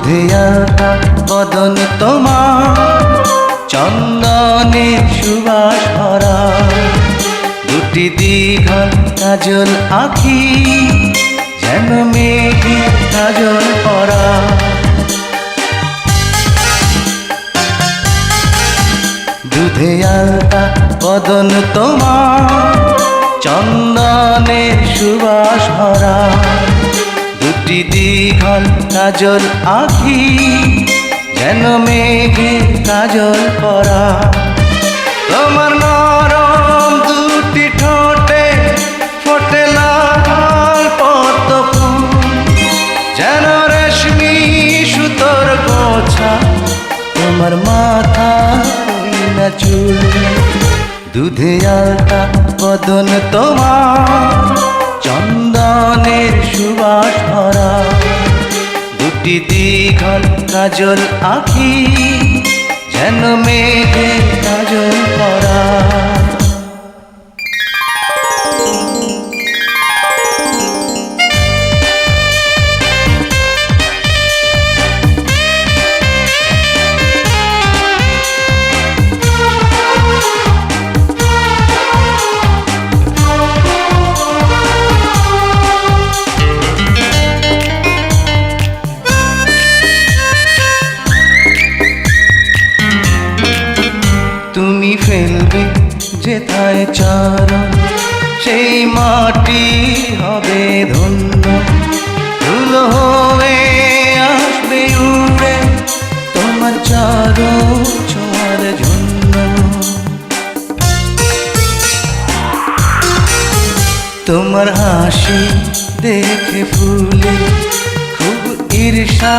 দুধে আলতা বদন তোমার, চন্দনের সুবাস ভরা, দুটি দীঘল কাজল আঁখি, যেন মেঘে কাজল পরা। দুধে আলতা বদন তোমার, চন্দনের সুবাস ভরা, দুটি দীঘল কাজল আঁখি, যেন মেঘে কাজল পরা। তোমার নরম দুটি ঠোঁটে ফোটে লাল পদ্ম ফুল, যেন রেশমি সুতোর গোছা, তোমার মাথা না চুল। দুধে আলতা বদন তোমার, চন্দনের সুবাস ভরা, দুটি দীঘল কাজল আঁখি, যেন মেঘে কাজল পরা। তুমি ফেলবে যেথায় চরণ, সেই মাটি হবে ধন্য, ধুলো হয়ে আসবে উড়ে তোমার চরণ ছোঁয়ার জন্য। তোমার হাসি দেখে ফুলে খুব ঈর্ষা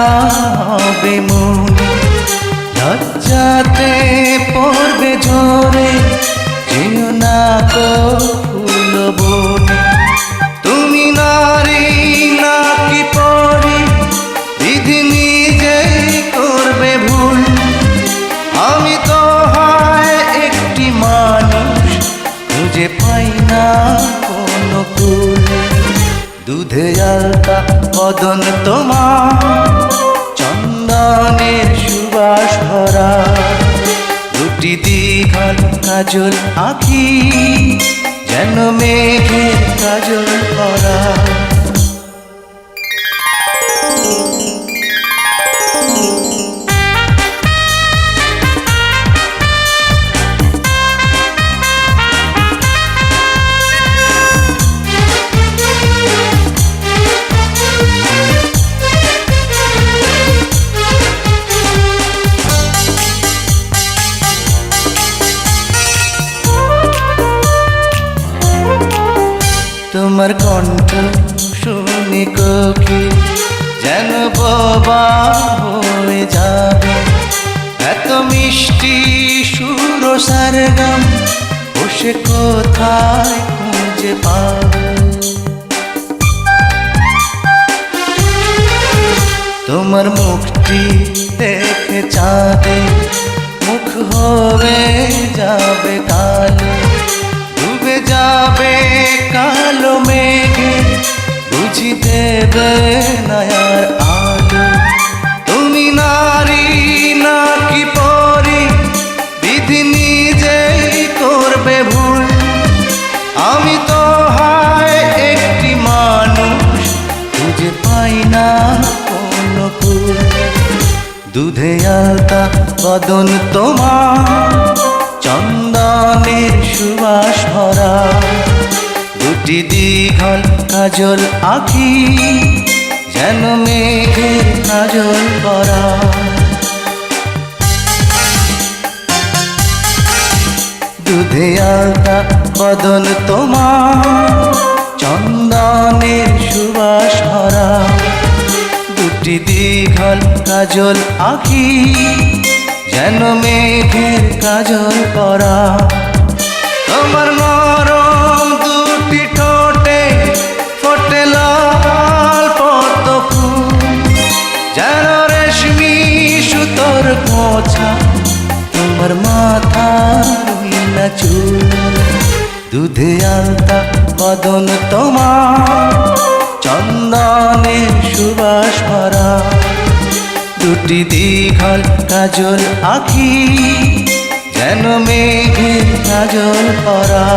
হবে মনে, লজ্জাতে পড়বে ঝরে যেও না গো ফুল বনে। তুমি নারী নাকি পরি, বিধি নিজেই করবে ভুল, আমি তো হয় একটি মানুষ, খুঁজে পাই না কোনো কুল। দুধে আলতা বদন তোমার, চন্দনের সুবাস ভরা, দুটি দীঘল কাজল আঁখি, যেন মেঘে কাজল পরা। তোমার কণ্ঠ শুনে কোকিল যেন বোবা হয়ে যাবে, এত মিষ্টি সুর সারগাম বসে কোথায় খুঁজে পাবে। তোমার মুখটি দেখে চাঁদে মুখ হয়ে যাবে কালো, ডুবে যাবে কালো মেঘে, বুঝি দেবে নয়ার আলো। তুমি নারী নাকি পরি, বিধি নিজেই করবে ভুল, আমি তো হয় একটি মানুষ, খুঁজে পাই না কোনো কুল। দুধে আলতা বদন তোমার, চন্দনের সুবাস ভরা, দুটি দীঘল কাজল আঁখি, যেন মেঘে কাজল পরা। দুধে আলতা বদন তোমার, চন্দনের সুবাস ভরা, দুটি দীঘল কাজল আঁখি, যেন মেঘের কাজল পরা। তোমার নরম দুটি ঠোঁটে ফোটে লাল পদ্ম ফুল, যেন রেশমি সুতোর গোছা, তোমার মাথা না চুল। দুধে আলতা বদন তোমার, চন্দনের সুবাস ভরা, দুটি দীঘল কাজল আঁখি, যেন মেঘের কাজল পরা।